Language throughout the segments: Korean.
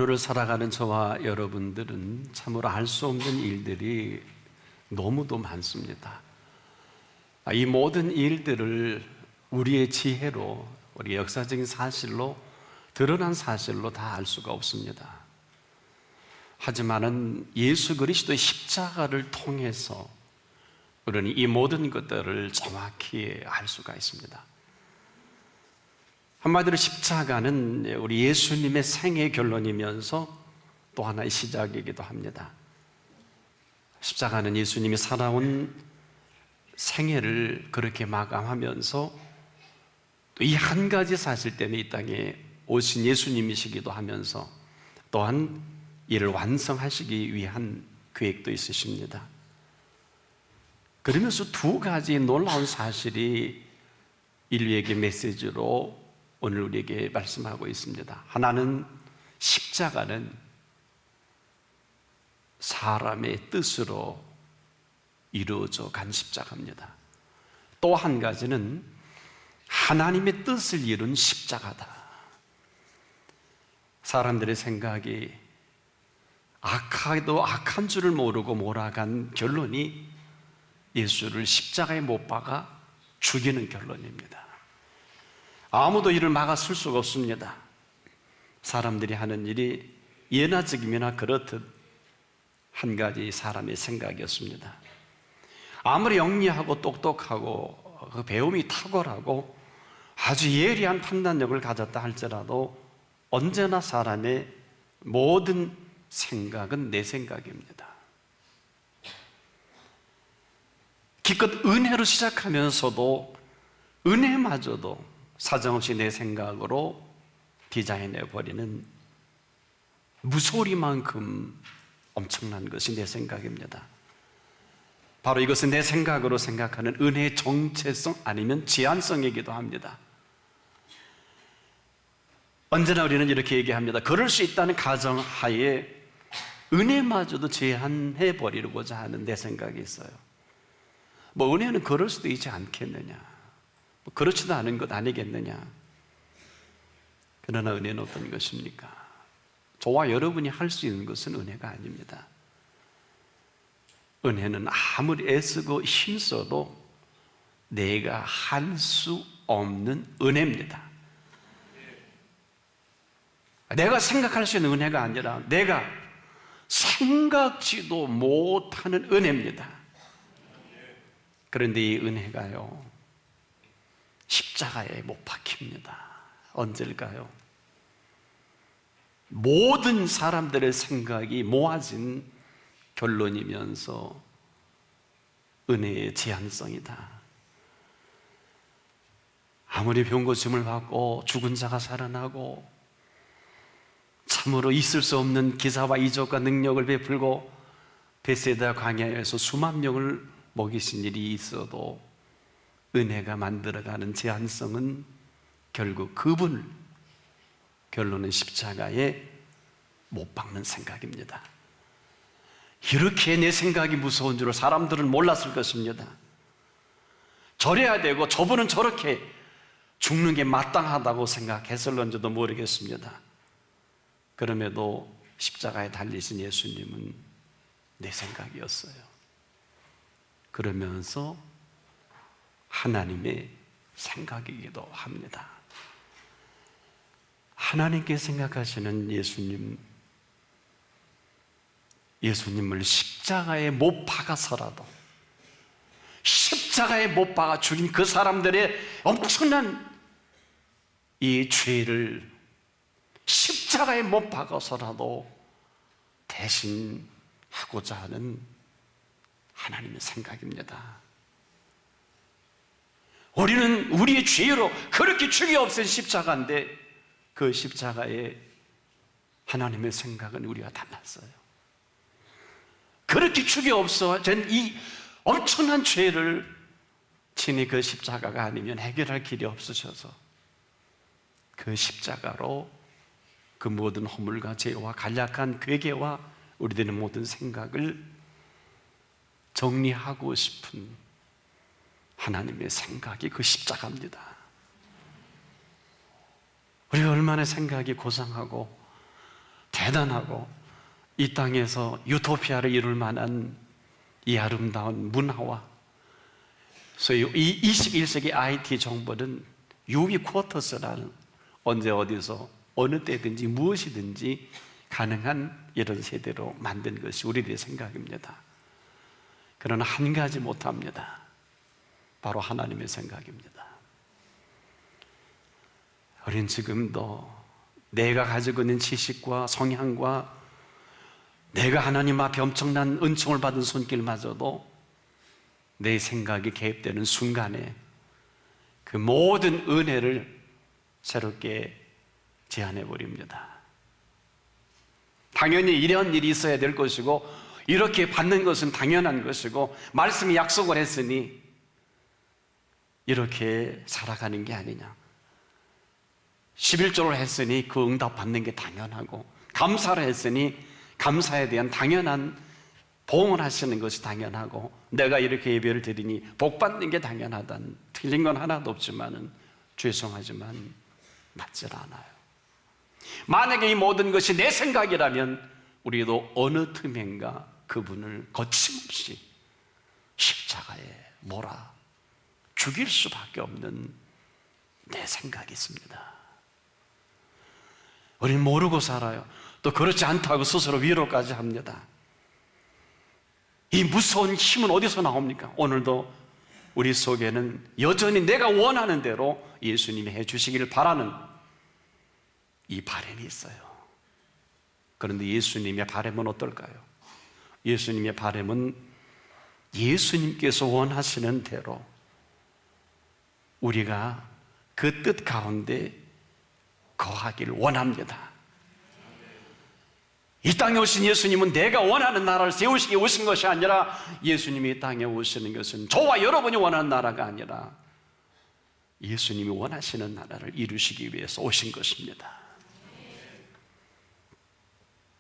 하루를 살아가는 저와 여러분들은 참으로 알 수 없는 일들이 너무도 많습니다. 이 모든 일들을 우리의 지혜로, 우리의 역사적인 사실로, 드러난 사실로 다 알 수가 없습니다. 하지만은 예수 그리스도의 십자가를 통해서 우리는 이 모든 것들을 정확히 알 수가 있습니다. 한마디로 십자가는 우리 예수님의 생의 결론이면서 또 하나의 시작이기도 합니다. 십자가는 예수님이 살아온 생애를 그렇게 마감하면서 또 이 한 가지 사실 때문에 이 땅에 오신 예수님이시기도 하면서 또한 이를 완성하시기 위한 계획도 있으십니다. 그러면서 두 가지 놀라운 사실이 인류에게 메시지로 오늘 우리에게 말씀하고 있습니다. 하나는 십자가는 사람의 뜻으로 이루어져 간 십자가입니다. 또 한 가지는 하나님의 뜻을 이룬 십자가다. 사람들의 생각이 악하도 악한 줄을 모르고 몰아간 결론이 예수를 십자가에 못 박아 죽이는 결론입니다. 아무도 이를 막아설 수가 없습니다. 사람들이 하는 일이 예나 지금이나 그렇듯 한 가지 사람의 생각이었습니다. 아무리 영리하고 똑똑하고 그 배움이 탁월하고 아주 예리한 판단력을 가졌다 할지라도 언제나 사람의 모든 생각은 내 생각입니다. 기껏 은혜로 시작하면서도 은혜마저도 사정없이 내 생각으로 디자인해버리는 무소리만큼 엄청난 것이 내 생각입니다. 바로 이것은 내 생각으로 생각하는 은혜의 정체성 아니면 제한성이기도 합니다. 언제나 우리는 이렇게 얘기합니다. 그럴 수 있다는 가정하에 은혜마저도 제한해버리고자 하는 내 생각이 있어요. 은혜는 그럴 수도 있지 않겠느냐, 그렇지도 않은 것 아니겠느냐. 그러나 은혜는 어떤 것입니까? 저와 여러분이 할 수 있는 것은 은혜가 아닙니다. 은혜는 아무리 애쓰고 힘써도 내가 할 수 없는 은혜입니다. 내가 생각할 수 있는 은혜가 아니라 내가 생각지도 못하는 은혜입니다. 그런데 이 은혜가요, 십자가에 못 박힙니다. 언제일까요? 모든 사람들의 생각이 모아진 결론이면서 은혜의 제한성이다. 아무리 병고침을 받고 죽은 자가 살아나고 참으로 있을 수 없는 기사와 이적과 능력을 베풀고 베세다 광야에서 수만 명을 먹이신 일이 있어도 은혜가 만들어가는 제한성은 결국 그분을, 결론은 십자가에 못 박는 생각입니다. 이렇게 내 생각이 무서운 줄을 사람들은 몰랐을 것입니다. 저래야 되고 저분은 저렇게 죽는 게 마땅하다고 생각했을런지도 모르겠습니다. 그럼에도 십자가에 달리신 예수님은 내 생각이었어요. 그러면서 하나님의 생각이기도 합니다. 하나님께 생각하시는 예수님을 십자가에 못 박아서라도, 십자가에 못 박아 죽인 그 사람들의 엄청난 이 죄를 십자가에 못 박아서라도 대신하고자 하는 하나님의 생각입니다. 우리는 우리의 죄로 그렇게 죽여 없앤 십자가인데 그 십자가에 하나님의 생각은 우리와 달랐어요. 그렇게 죽여 없어진 이 엄청난 죄를 친히 그 십자가가 아니면 해결할 길이 없으셔서 그 십자가로 그 모든 허물과 죄와 간략한 괴계와 우리들의 모든 생각을 정리하고 싶은 하나님의 생각이 그 십자가입니다. 우리가 얼마나 생각이 고상하고 대단하고 이 땅에서 유토피아를 이룰 만한 이 아름다운 문화와 소위 이 21세기 IT 정보는 유비쿼터스라는 언제 어디서 어느 때든지 무엇이든지 가능한 이런 세대로 만든 것이 우리들의 생각입니다. 그러나 한 가지 못합니다. 바로 하나님의 생각입니다. 우린 지금도 내가 가지고 있는 지식과 성향과 내가 하나님 앞에 엄청난 은총을 받은 손길마저도 내 생각이 개입되는 순간에 그 모든 은혜를 새롭게 제한해 버립니다. 당연히 이런 일이 있어야 될 것이고 이렇게 받는 것은 당연한 것이고 말씀이 약속을 했으니 이렇게 살아가는 게 아니냐. 11조를 했으니 그 응답 받는 게 당연하고 감사를 했으니 감사에 대한 당연한 보응을 하시는 것이 당연하고 내가 이렇게 예배를 드리니 복 받는 게 당연하다는 틀린 건 하나도 없지만은 죄송하지만 맞질 않아요. 만약에 이 모든 것이 내 생각이라면 우리도 어느 틈엔가 그분을 거침없이 십자가에 몰아 죽일 수밖에 없는 내 생각이 있습니다. 우리는 모르고 살아요. 또 그렇지 않다고 스스로 위로까지 합니다. 이 무서운 힘은 어디서 나옵니까? 오늘도 우리 속에는 여전히 내가 원하는 대로 예수님이 해주시기를 바라는 이 바람이 있어요. 그런데 예수님의 바람은 어떨까요? 예수님의 바람은 예수님께서 원하시는 대로 우리가 그 뜻 가운데 거하기를 원합니다. 이 땅에 오신 예수님은 내가 원하는 나라를 세우시기 오신 것이 아니라 예수님이 이 땅에 오시는 것은 저와 여러분이 원하는 나라가 아니라 예수님이 원하시는 나라를 이루시기 위해서 오신 것입니다.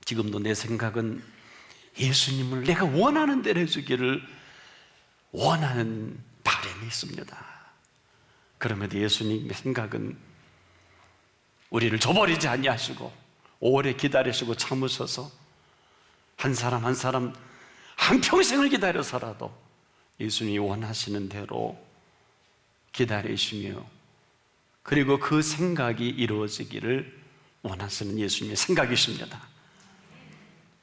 지금도 내 생각은 예수님을 내가 원하는 대로 해주기를 원하는 바람이 있습니다. 그럼에도 예수님의 생각은 우리를 저버리지 아니하시고 오래 기다리시고 참으셔서 한 사람 한 사람 한평생을 기다려서라도 예수님이 원하시는 대로 기다리시며 그리고 그 생각이 이루어지기를 원하시는 예수님의 생각이십니다.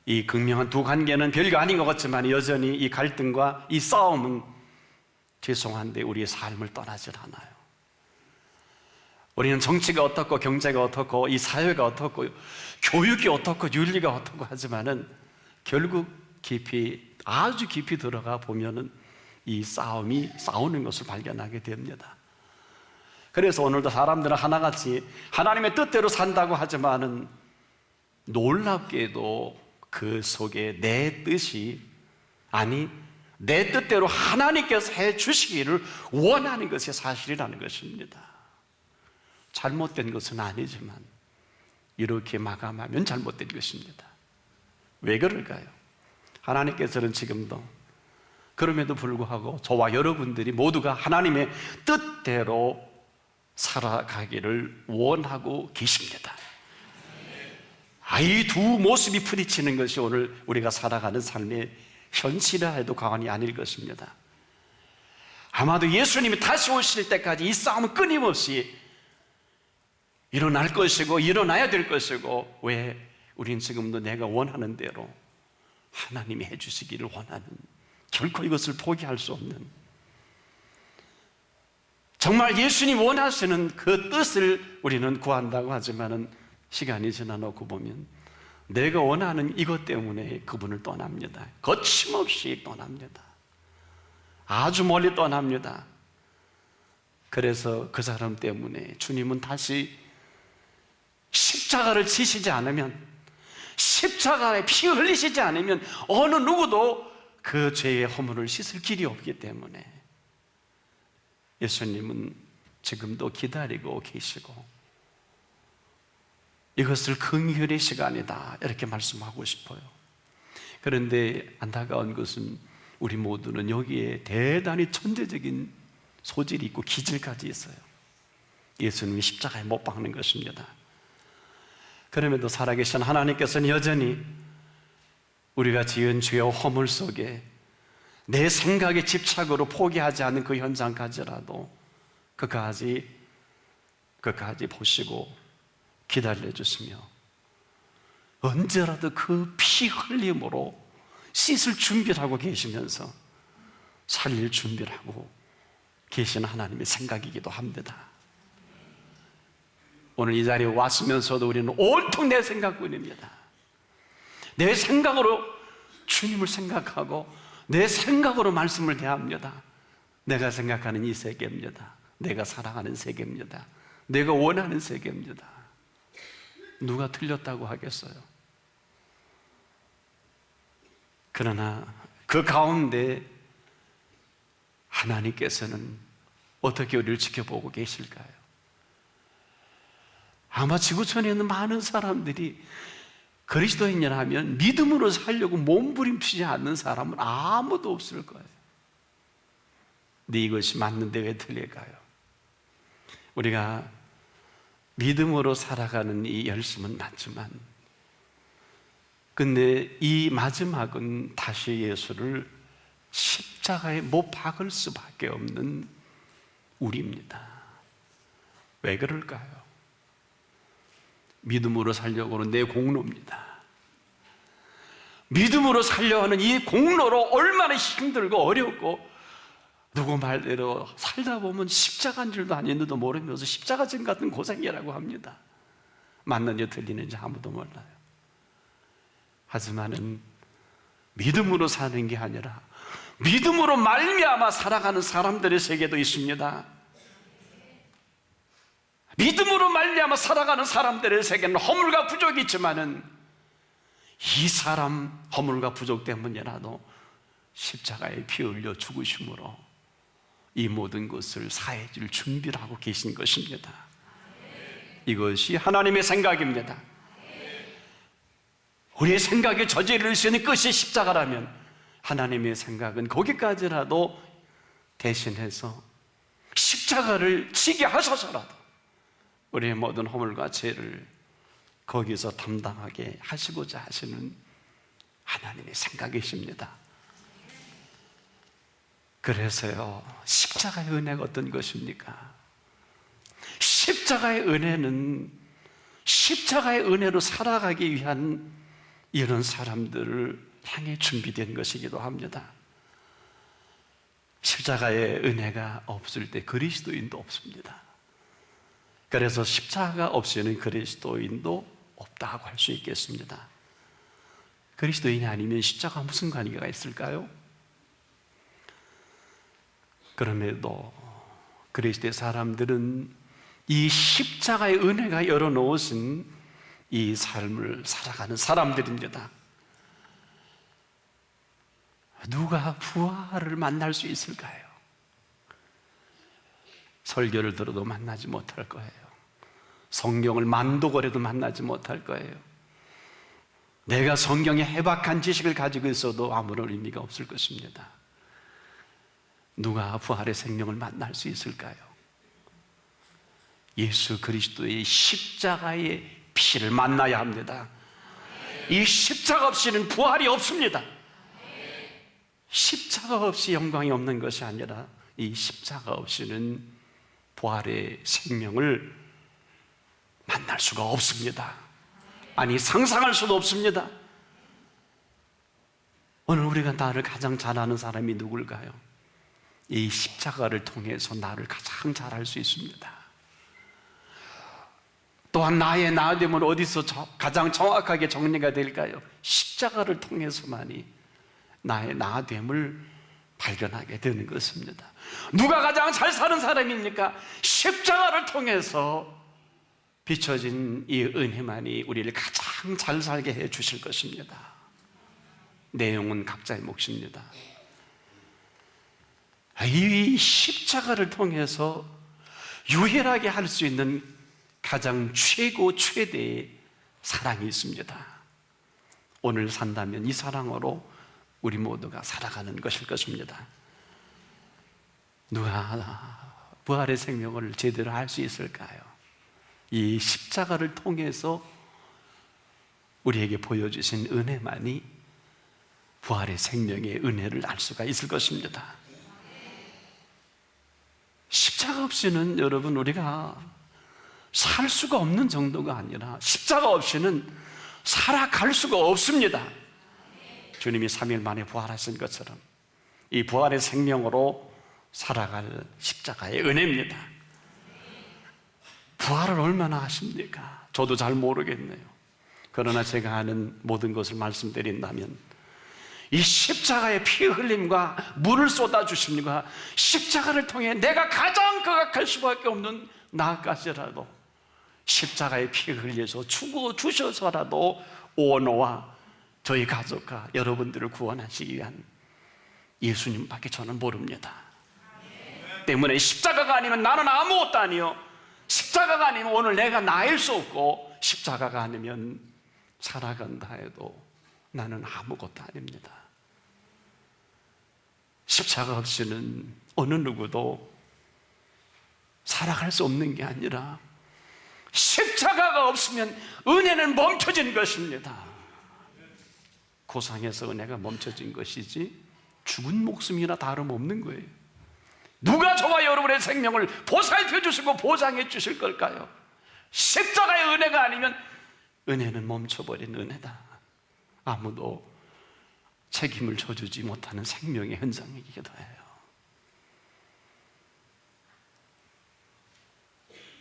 이 극명한 두 관계는 별거 아닌 것 같지만 여전히 이 갈등과 이 싸움은 죄송한데 우리의 삶을 떠나질 않아요. 우리는 정치가 어떻고 경제가 어떻고 이 사회가 어떻고 교육이 어떻고 윤리가 어떻고 하지만은 결국 깊이 아주 깊이 들어가 보면은 이 싸우는 것을 발견하게 됩니다. 그래서 오늘도 사람들은 하나같이 하나님의 뜻대로 산다고 하지만은 놀랍게도 그 속에 내 뜻이 아니 내 뜻대로 하나님께서 해 주시기를 원하는 것이 사실이라는 것입니다. 잘못된 것은 아니지만 이렇게 마감하면 잘못된 것입니다. 왜 그럴까요? 하나님께서는 지금도 그럼에도 불구하고 저와 여러분들이 모두가 하나님의 뜻대로 살아가기를 원하고 계십니다. 이 두 모습이 부딪히는 것이 오늘 우리가 살아가는 삶의 현실이라 해도 과언이 아닐 것입니다. 아마도 예수님이 다시 오실 때까지 이 싸움은 끊임없이 일어날 것이고 일어나야 될 것이고 왜 우린 지금도 내가 원하는 대로 하나님이 해주시기를 원하는 결코 이것을 포기할 수 없는 정말 예수님 원하시는 그 뜻을 우리는 구한다고 하지만은 시간이 지나 놓고 보면 내가 원하는 이것 때문에 그분을 떠납니다. 거침없이 떠납니다. 아주 멀리 떠납니다. 그래서 그 사람 때문에 주님은 다시 십자가를 지시지 않으면 십자가에 피 흘리시지 않으면 어느 누구도 그 죄의 허물을 씻을 길이 없기 때문에 예수님은 지금도 기다리고 계시고 이것을 긍휼의 시간이다 이렇게 말씀하고 싶어요. 그런데 안타까운 것은 우리 모두는 여기에 대단히 천재적인 소질이 있고 기질까지 있어요. 예수님이 십자가에 못 박는 것입니다. 그럼에도 살아계신 하나님께서는 여전히 우리가 지은 죄와 허물 속에 내 생각의 집착으로 포기하지 않는 그 현장까지라도 끝까지 보시고 기다려 주시며 언제라도 그 피 흘림으로 씻을 준비를 하고 계시면서 살릴 준비를 하고 계시는 하나님의 생각이기도 합니다. 오늘 이 자리에 왔으면서도 우리는 온통 내 생각뿐입니다. 내 생각으로 주님을 생각하고 내 생각으로 말씀을 대합니다. 내가 생각하는 이 세계입니다. 내가 살아가는 세계입니다. 내가 원하는 세계입니다. 누가 틀렸다고 하겠어요? 그러나 그 가운데 하나님께서는 어떻게 우리를 지켜보고 계실까요? 아마 지구촌에 있는 많은 사람들이 그리스도인이라면 믿음으로 살려고 몸부림치지 않는 사람은 아무도 없을 거예요. 근데 이것이 맞는데 왜 틀릴까요? 우리가 믿음으로 살아가는 이 열심은 맞지만 근데 이 마지막은 다시 예수를 십자가에 못 박을 수밖에 없는 우리입니다. 왜 그럴까요? 믿음으로 살려고는 내 공로입니다. 믿음으로 살려하는 이 공로로 얼마나 힘들고 어렵고 누구 말대로 살다 보면 십자가인 줄도 아닌지도 모르면서 십자가증 같은 고생이라고 합니다. 맞는지 틀리는지 아무도 몰라요. 하지만은 믿음으로 사는 게 아니라 믿음으로 말미암아 살아가는 사람들의 세계도 있습니다. 믿음으로 말미암아 살아가는 사람들의 세계는 허물과 부족이 있지만은 이 사람 허물과 부족 때문이라도 십자가에 피 흘려 죽으심으로 이 모든 것을 사해 줄 준비를 하고 계신 것입니다. 이것이 하나님의 생각입니다. 우리의 생각에 저지를 수 있는 끝이 십자가라면 하나님의 생각은 거기까지라도 대신해서 십자가를 지게 하셔서라도 우리의 모든 허물과 죄를 거기서 담당하게 하시고자 하시는 하나님의 생각이십니다. 그래서요, 십자가의 은혜가 어떤 것입니까? 십자가의 은혜는 십자가의 은혜로 살아가기 위한 이런 사람들을 향해 준비된 것이기도 합니다. 십자가의 은혜가 없을 때 그리스도인도 없습니다. 그래서 십자가 없이는 그리스도인도 없다고 할 수 있겠습니다. 그리스도인이 아니면 십자가 무슨 관계가 있을까요? 그럼에도 그리스도의 사람들은 이 십자가의 은혜가 열어놓으신 이 삶을 살아가는 사람들입니다. 누가 부활을 만날 수 있을까요? 설교를 들어도 만나지 못할 거예요. 성경을 만독거려도 만나지 못할 거예요. 내가 성경에 해박한 지식을 가지고 있어도 아무런 의미가 없을 것입니다. 누가 부활의 생명을 만날 수 있을까요? 예수 그리스도의 십자가의 피를 만나야 합니다. 이 십자가 없이는 부활이 없습니다. 십자가 없이 영광이 없는 것이 아니라 이 십자가 없이는 부활의 생명을 만날 수가 없습니다. 아니, 상상할 수도 없습니다. 오늘 우리가 나를 가장 잘 아는 사람이 누굴까요? 이 십자가를 통해서 나를 가장 잘 알 수 있습니다. 또한 나의 나됨은 어디서 가장 정확하게 정리가 될까요? 십자가를 통해서만이 나의 나됨을 발견하게 되는 것입니다. 누가 가장 잘 사는 사람입니까? 십자가를 통해서 비춰진 이 은혜만이 우리를 가장 잘 살게 해 주실 것입니다. 내용은 각자의 몫입니다. 이 십자가를 통해서 유일하게 할 수 있는 가장 최고 최대의 사랑이 있습니다. 오늘 산다면 이 사랑으로 우리 모두가 살아가는 것일 것입니다. 누가 부활의 생명을 제대로 할 수 있을까요? 이 십자가를 통해서 우리에게 보여주신 은혜만이 부활의 생명의 은혜를 알 수가 있을 것입니다. 십자가 없이는 여러분 우리가 살 수가 없는 정도가 아니라 십자가 없이는 살아갈 수가 없습니다. 주님이 3일 만에 부활하신 것처럼 이 부활의 생명으로 살아갈 십자가의 은혜입니다. 부활을 얼마나 하십니까? 저도 잘 모르겠네요. 그러나 제가 아는 모든 것을 말씀드린다면 이 십자가의 피 흘림과 물을 쏟아주심과 십자가를 통해 내가 가장 극악할 수밖에 없는 나까지라도 십자가의 피 흘려서 죽어주셔서라도 오노와 저희 가족과 여러분들을 구원하시기 위한 예수님밖에 저는 모릅니다. 때문에 십자가가 아니면 나는 아무것도 아니요, 십자가가 아니면 오늘 내가 나일 수 없고, 십자가가 아니면 살아간다 해도 나는 아무것도 아닙니다. 십자가 없이는 어느 누구도 살아갈 수 없는 게 아니라 십자가가 없으면 은혜는 멈춰진 것입니다. 고상에서 은혜가 멈춰진 것이지 죽은 목숨이나 다름없는 거예요. 누가 저와 여러분의 생명을 보살펴 주시고 보장해 주실 걸까요? 십자가의 은혜가 아니면 은혜는 멈춰버린 은혜다. 아무도 책임을 져주지 못하는 생명의 현장이기도 해요.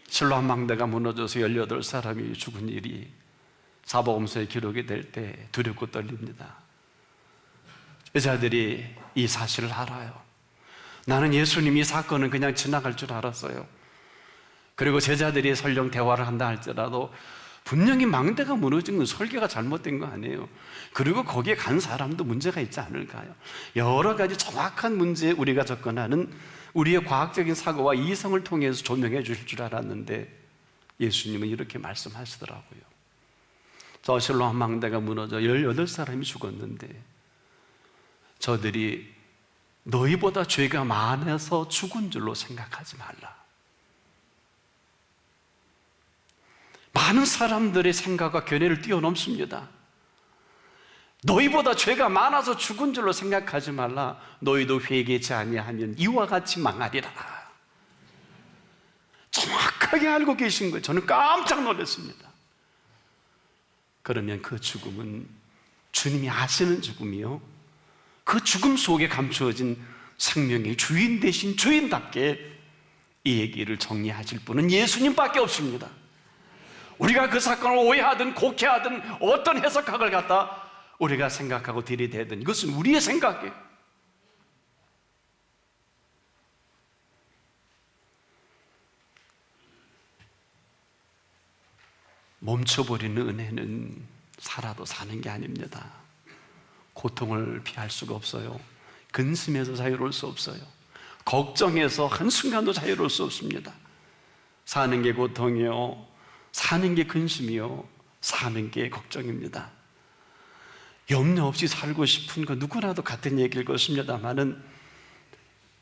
실로암 망대가 무너져서 18사람이 죽은 일이 사복음서에 기록이 될 때 두렵고 떨립니다. 여자들이 이 사실을 알아요. 나는 예수님이 이 사건은 그냥 지나갈 줄 알았어요. 그리고 제자들이 설령 대화를 한다 할지라도 분명히 망대가 무너진 건 설계가 잘못된 거 아니에요. 그리고 거기에 간 사람도 문제가 있지 않을까요? 여러 가지 정확한 문제에 우리가 접근하는 우리의 과학적인 사고와 이성을 통해서 조명해 주실 줄 알았는데 예수님은 이렇게 말씀하시더라고요. 저 실로암 망대가 무너져 18사람이 죽었는데 저들이 너희보다 죄가 많아서 죽은 줄로 생각하지 말라. 많은 사람들의 생각과 견해를 뛰어넘습니다. 너희보다 죄가 많아서 죽은 줄로 생각하지 말라. 너희도 회개치 아니하면 이와 같이 망하리라. 정확하게 알고 계신 거예요. 저는 깜짝 놀랐습니다. 그러면 그 죽음은 주님이 아시는 죽음이요, 그 죽음 속에 감추어진 생명의 주인 대신 주인답게 이 얘기를 정리하실 분은 예수님밖에 없습니다. 우리가 그 사건을 오해하든 곡해하든 어떤 해석학을 갖다 우리가 생각하고 들이대든 이것은 우리의 생각이에요. 멈춰버리는 은혜는 살아도 사는 게 아닙니다. 고통을 피할 수가 없어요. 근심에서 자유로울 수 없어요. 걱정에서 한순간도 자유로울 수 없습니다. 사는 게 고통이요, 사는 게 근심이요, 사는 게 걱정입니다. 염려 없이 살고 싶은 건 누구라도 같은 얘기일 것입니다만은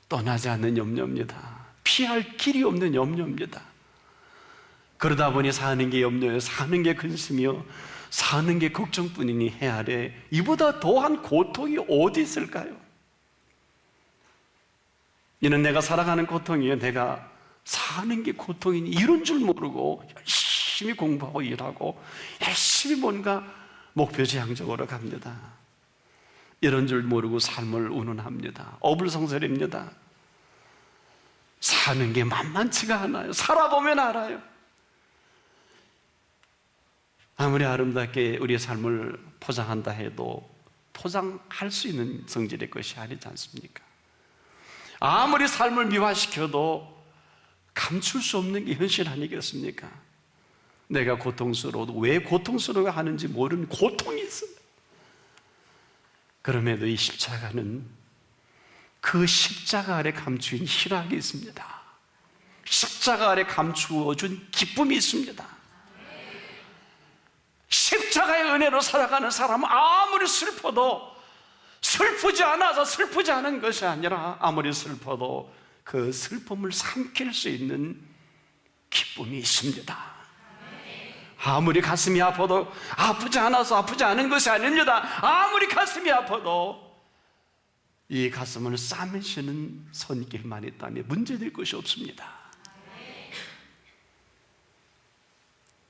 떠나지 않는 염려입니다. 피할 길이 없는 염려입니다. 그러다 보니 사는 게 염려요, 사는 게 근심이요, 사는 게 걱정뿐이니 해 아래 이보다 더한 고통이 어디 있을까요? 이는 내가 살아가는 고통이요, 내가 사는 게 고통이니 이런 줄 모르고 열심히 공부하고 일하고 열심히 뭔가 목표지향적으로 갑니다. 이런 줄 모르고 삶을 운운합니다. 어불성설입니다. 사는 게 만만치가 않아요. 살아보면 알아요. 아무리 아름답게 우리의 삶을 포장한다 해도 포장할 수 있는 성질의 것이 아니지 않습니까? 아무리 삶을 미화시켜도 감출 수 없는 게 현실 아니겠습니까? 내가 고통스러워도 왜 고통스러워 하는지 모르는 고통이 있어요. 그럼에도 이 십자가는 그 십자가 아래 감추인 희락이 있습니다. 십자가 아래 감추어준 기쁨이 있습니다. 십자가의 은혜로 살아가는 사람은 아무리 슬퍼도 슬프지 않아서 슬프지 않은 것이 아니라 아무리 슬퍼도 그 슬픔을 삼킬 수 있는 기쁨이 있습니다. 아무리 가슴이 아파도 아프지 않아서 아프지 않은 것이 아닙니다. 아무리 가슴이 아파도 이 가슴을 싸매시는 손길만 있다면 문제될 것이 없습니다.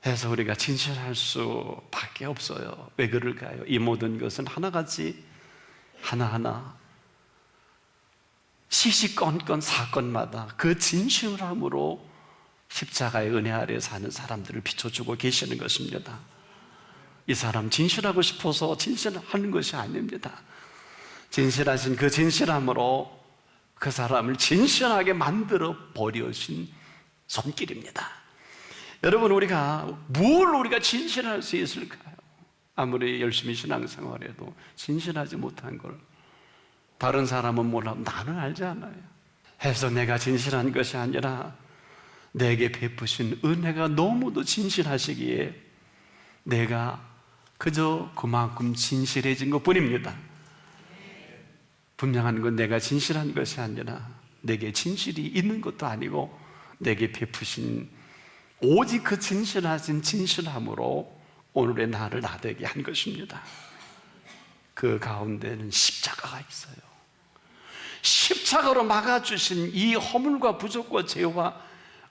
그래서 우리가 진실할 수밖에 없어요. 왜 그럴까요? 이 모든 것은 하나같이 하나하나 시시건건 사건마다 그 진실함으로 십자가의 은혜 아래 사는 사람들을 비춰주고 계시는 것입니다. 이 사람 진실하고 싶어서 진실하는 것이 아닙니다. 진실하신 그 진실함으로 그 사람을 진실하게 만들어 버리신 손길입니다. 여러분, 우리가 진실할 수 있을까요? 아무리 열심히 신앙생활해도 진실하지 못한 걸 다른 사람은 몰라도 나는 알지 않아요. 해서 내가 진실한 것이 아니라 내게 베푸신 은혜가 너무도 진실하시기에 내가 그저 그만큼 진실해진 것뿐입니다. 분명한 건 내가 진실한 것이 아니라 내게 진실이 있는 것도 아니고 내게 베푸신 오직 그 진실하신 진실함으로 오늘의 나를 나되게 한 것입니다. 그 가운데는 십자가가 있어요. 십자가로 막아주신 이 허물과 부족과 죄와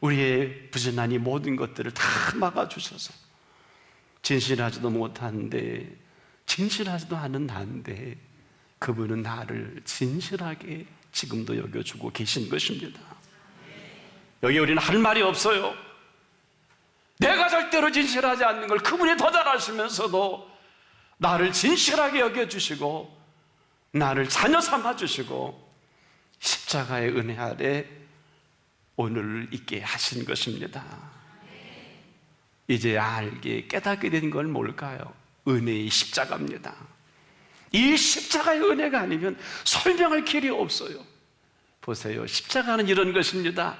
우리의 부진한 이 모든 것들을 다 막아주셔서 진실하지도 못한데 진실하지도 않은 나인데 그분은 나를 진실하게 지금도 여겨주고 계신 것입니다. 여기 우리는 할 말이 없어요. 내가 절대로 진실하지 않는 걸 그분이 더 잘 아시면서도 나를 진실하게 여겨주시고 나를 자녀 삼아주시고 십자가의 은혜 아래 오늘을 있게 하신 것입니다. 이제 알게 깨닫게 된 건 뭘까요? 은혜의 십자가입니다. 이 십자가의 은혜가 아니면 설명할 길이 없어요. 보세요. 십자가는 이런 것입니다.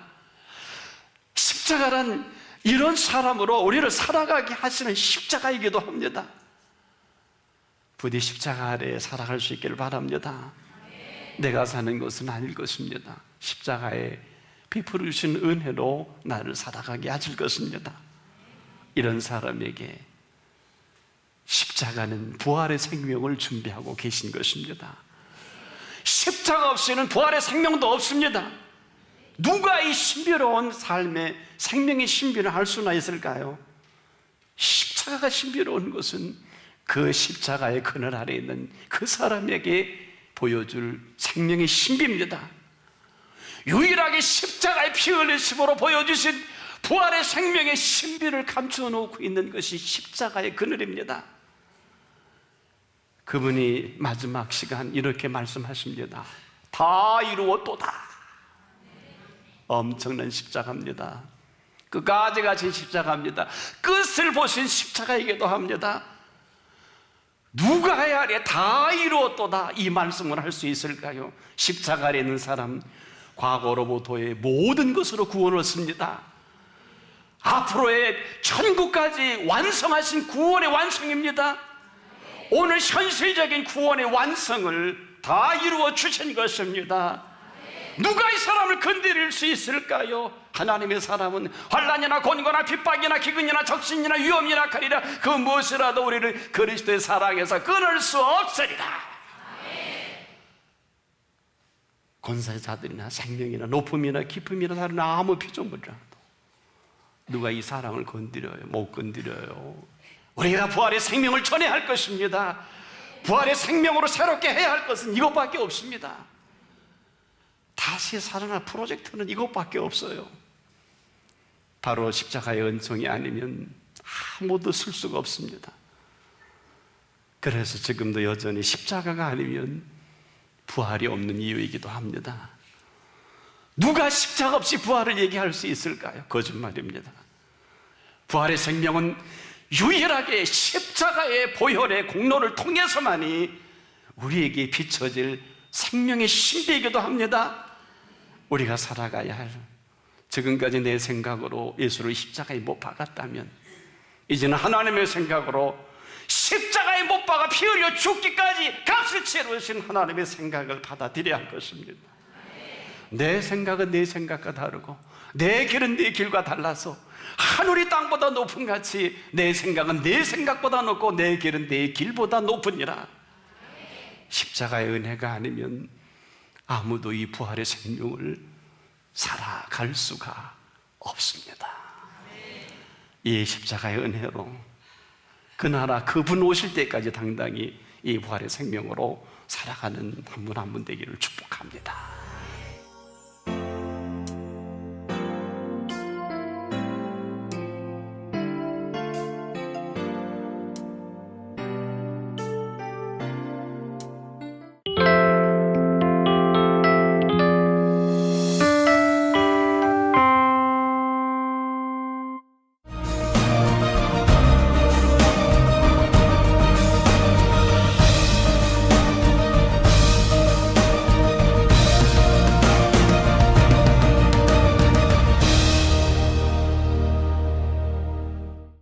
십자가란 이런 사람으로 우리를 살아가게 하시는 십자가이기도 합니다. 부디 십자가 아래 살아갈 수 있기를 바랍니다. 내가 사는 것은 아닐 것입니다. 십자가에 베풀어 주신 은혜로 나를 살아가게 하실 것입니다. 이런 사람에게 십자가는 부활의 생명을 준비하고 계신 것입니다. 십자가 없이는 부활의 생명도 없습니다. 누가 이 신비로운 삶의 생명의 신비를 알 수나 있을까요? 십자가가 신비로운 것은 그 십자가의 그늘 아래 있는 그 사람에게 보여줄 생명의 신비입니다. 유일하게 십자가의 피 흘리심으로 보여주신 부활의 생명의 신비를 감추어 놓고 있는 것이 십자가의 그늘입니다. 그분이 마지막 시간 이렇게 말씀하십니다. 다 이루었도다. 엄청난 십자가입니다. 끝까지 가신 십자가입니다. 끝을 보신 십자가이기도 합니다. 누가 해야 해? 다 이루었도다. 이 말씀을 할 수 있을까요? 십자가 아래 있는 사람, 과거로부터의 모든 것으로 구원을 얻습니다. 앞으로의 천국까지 완성하신 구원의 완성입니다. 오늘 현실적인 구원의 완성을 다 이루어 주신 것입니다. 누가 이 사람을 건드릴 수 있을까요? 하나님의 사람은 환난이나 곤고나 핍박이나 기근이나 적신이나 위험이나 칼이라 그 무엇이라도 우리를 그리스도의 사랑에서 끊을 수 없으리라. 권세자들이나 생명이나 높음이나 깊음이나 다른 아무 피조물이라도 누가 이 사랑을 건드려요? 못 건드려요. 우리가 부활의 생명을 전해야 할 것입니다. 부활의 생명으로 새롭게 해야 할 것은 이것밖에 없습니다. 다시 살아날 프로젝트는 이것밖에 없어요. 바로 십자가의 은총이 아니면 아무도 쓸 수가 없습니다. 그래서 지금도 여전히 십자가가 아니면 부활이 없는 이유이기도 합니다. 누가 십자가 없이 부활을 얘기할 수 있을까요? 거짓말입니다. 부활의 생명은 유일하게 십자가의 보혈의 공로를 통해서만이 우리에게 비춰질 생명의 신비이기도 합니다. 우리가 살아가야 할, 지금까지 내 생각으로 예수를 십자가에 못 박았다면 이제는 하나님의 생각으로 십자가에 못 박아 피 흘려 죽기까지 값을 치르신 하나님의 생각을 받아들여야 할 것입니다. 내 생각은 내 생각과 다르고 내 길은 내 길과 달라서 하늘이 땅보다 높은 같이 내 생각은 내 생각보다 높고 내 길은 내 길보다 높으니라. 십자가의 은혜가 아니면 아무도 이 부활의 생명을 살아갈 수가 없습니다. 이 십자가의 은혜로 그 나라 그분 오실 때까지 당당히 이 부활의 생명으로 살아가는 한 분 한 분 되기를 축복합니다.